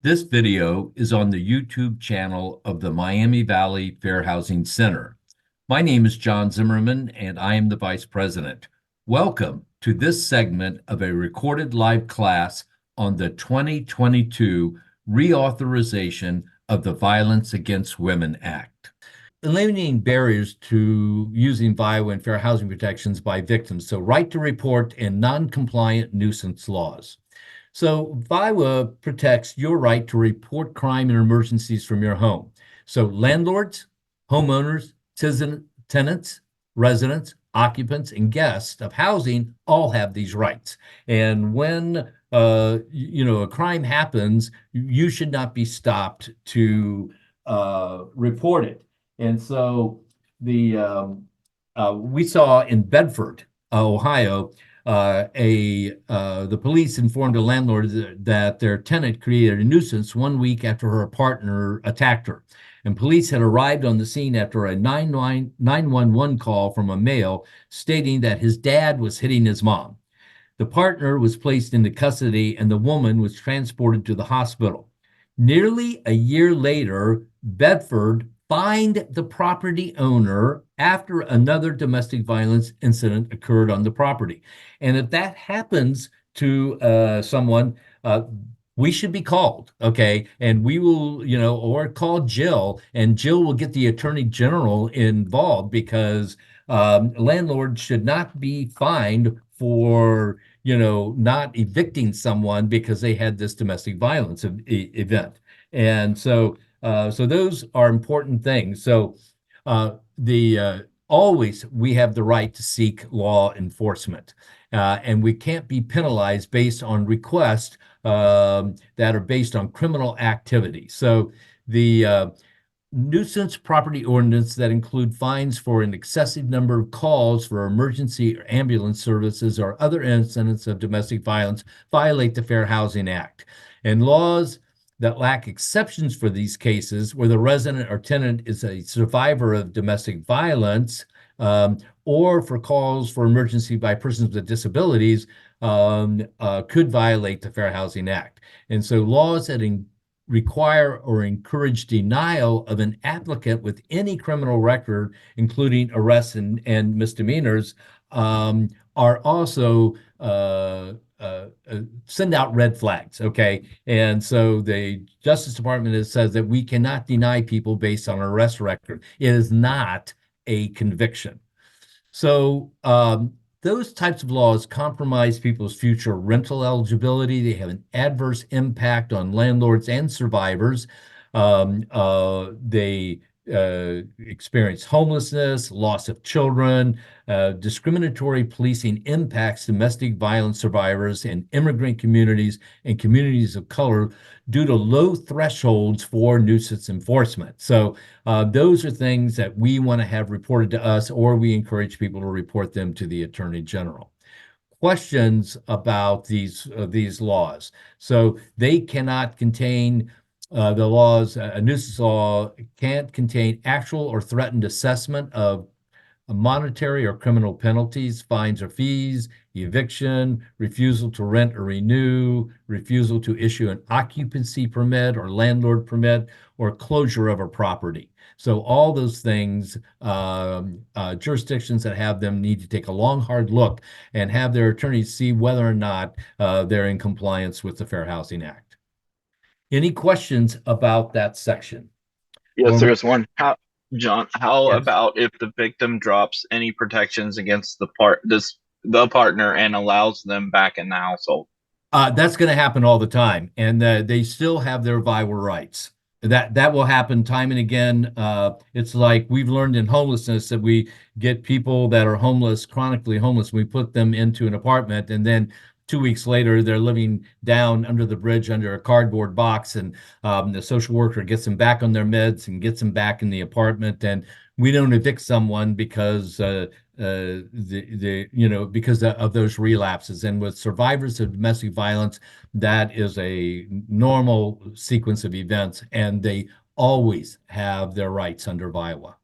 This video is on the YouTube channel of the Miami Valley Fair Housing Center. My name is John Zimmerman, and I am the Vice President. Welcome to this segment of a recorded live class on the 2022 Reauthorization of the Violence Against Women Act. Eliminating barriers to using VIWA and fair housing protections by victims, so right to report and non-compliant nuisance laws. So VIWA protects your right to report crime and emergencies from your home. So landlords, homeowners, tenants, residents, occupants, and guests of housing all have these rights. And when a crime happens, you should not be stopped to report it. And so we saw in Bedford, Ohio, the police informed a landlord that their tenant created a nuisance 1 week after her partner attacked her. And police had arrived on the scene after a 911 call from a male stating that his dad was hitting his mom. The partner was placed into custody and the woman was transported to the hospital. Nearly a year later, Bedford fined the property owner after another domestic violence incident occurred on the property. And if that happens to someone, we should be called, okay? And we will, or call Jill, and Jill will get the Attorney General involved because landlords should not be fined for not evicting someone because they had this domestic violence event. And so those are important things. So the always we have the right to seek law enforcement, and we can't be penalized based on requests that are based on criminal activity. So the nuisance property ordinance that include fines for an excessive number of calls for emergency or ambulance services or other incidents of domestic violence violate the Fair Housing Act. And laws that lack exceptions for these cases where the resident or tenant is a survivor of domestic violence, or for calls for emergency by persons with disabilities, could violate the Fair Housing Act. And so laws that require or encourage denial of an applicant with any criminal record, including arrests and misdemeanors, are also send out red flags, okay? And so the Justice Department has said that we cannot deny people based on an arrest record. It is not a conviction. So those types of laws compromise people's future rental eligibility. They have an adverse impact on landlords and survivors. They experience homelessness, loss of children. Discriminatory policing impacts domestic violence survivors in immigrant communities and communities of color due to low thresholds for nuisance enforcement. So those are things that we want to have reported to us, or we encourage people to report them to the Attorney General. Questions about these laws. So they cannot contain the laws. A nuisance law can't contain actual or threatened assessment of monetary or criminal penalties, fines or fees, eviction, refusal to rent or renew, refusal to issue an occupancy permit or landlord permit, or closure of a property. So all those things, jurisdictions that have them need to take a long, hard look and have their attorneys see whether or not they're in compliance with the Fair Housing Act. Any questions about that section? Yes, there's one. John, how Yes. about if the victim drops any protections against the partner and allows them back in the household? That's going to happen all the time, and they still have their VIWA rights. That will happen time and again. It's like we've learned in homelessness that we get people that are homeless, chronically homeless. We put them into an apartment, and then 2 weeks later, they're living down under the bridge under a cardboard box, and the social worker gets them back on their meds and gets them back in the apartment. And we don't evict someone because because of those relapses. And with survivors of domestic violence, that is a normal sequence of events, and they always have their rights under VIWA.